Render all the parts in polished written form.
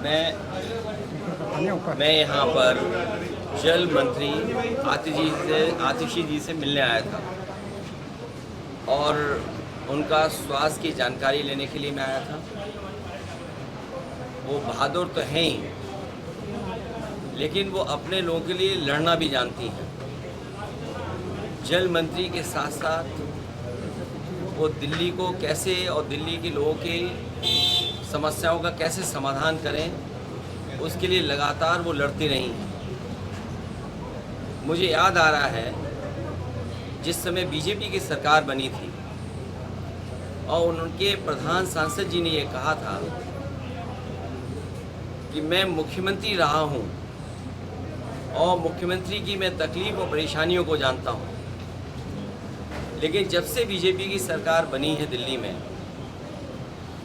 मैं यहाँ पर जल मंत्री आतिशी जी से मिलने आया था और उनका स्वास्थ्य की जानकारी लेने के लिए मैं आया था। वो बहादुर तो हैं ही, लेकिन वो अपने लोगों के लिए लड़ना भी जानती हैं। जल मंत्री के साथ साथ वो दिल्ली को कैसे और दिल्ली के लोगों की समस्याओं का कैसे समाधान करें, उसके लिए लगातार वो लड़ती रही हैं। मुझे याद आ रहा है जिस समय बीजेपी की सरकार बनी थी और उनके प्रधान सांसद जी ने ये कहा था कि मैं मुख्यमंत्री रहा हूँ और मुख्यमंत्री की मैं तकलीफ और परेशानियों को जानता हूँ। लेकिन जब से बीजेपी की सरकार बनी है दिल्ली में,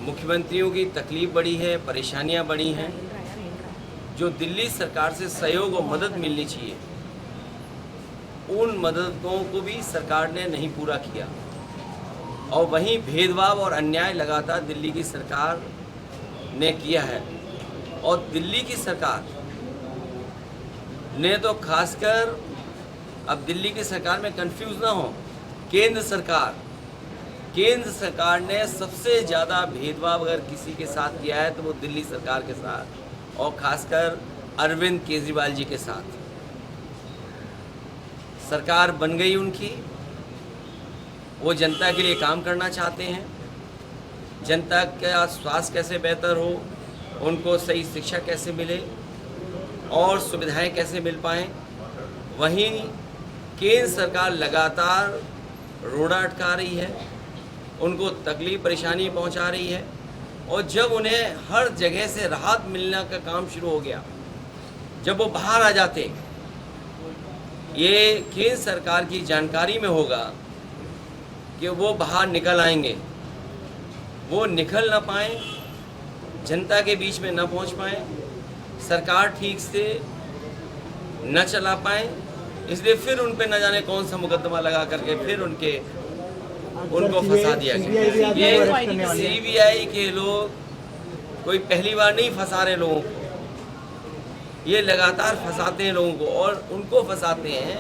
मुख्यमंत्रियों की तकलीफ बढ़ी है, परेशानियाँ बढ़ी हैं। जो दिल्ली सरकार से सहयोग और मदद मिलनी चाहिए, उन मददों को भी सरकार ने नहीं पूरा किया और वहीं भेदभाव और अन्याय लगातार दिल्ली की सरकार ने किया है। और दिल्ली की सरकार ने तो खासकर, अब दिल्ली की सरकार में कंफ्यूज ना हो, केंद्र सरकार ने सबसे ज़्यादा भेदभाव अगर किसी के साथ किया है तो वो दिल्ली सरकार के साथ और खासकर अरविंद केजरीवाल जी के साथ। सरकार बन गई उनकी, वो जनता के लिए काम करना चाहते हैं। जनता का स्वास्थ्य कैसे बेहतर हो, उनको सही शिक्षा कैसे मिले और सुविधाएं कैसे मिल पाएँ। वहीं केंद्र सरकार लगातार रोड़ा अटका रही है, उनको तकलीफ परेशानी पहुंचा रही है। और जब उन्हें हर जगह से राहत मिलने का काम शुरू हो गया, जब वो बाहर आ जाते, ये केंद्र सरकार की जानकारी में होगा कि वो बाहर निकल आएंगे, वो निकल ना पाएँ, जनता के बीच में न पहुंच पाएँ, सरकार ठीक से न चला पाएँ। इसलिए फिर उन पे न जाने कौन सा मुकदमा लगा करके फिर उनको फंसा दिया गया। ये सीबीआई के लोग कोई पहली बार नहीं फंसा रहे लोगों को, ये लगातार फंसाते हैं लोगों को और उनको फंसाते हैं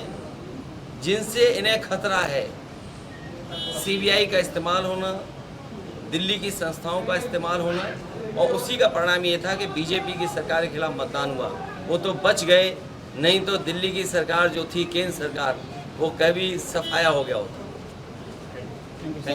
जिनसे इन्हें खतरा है। सीबीआई का इस्तेमाल होना, दिल्ली की संस्थाओं का इस्तेमाल होना, और उसी का परिणाम ये था कि बीजेपी की सरकार के खिलाफ मतदान हुआ। वो तो बच गए, नहीं तो दिल्ली की सरकार जो थी, केंद्र सरकार, वो कभी सफाया हो गया होता।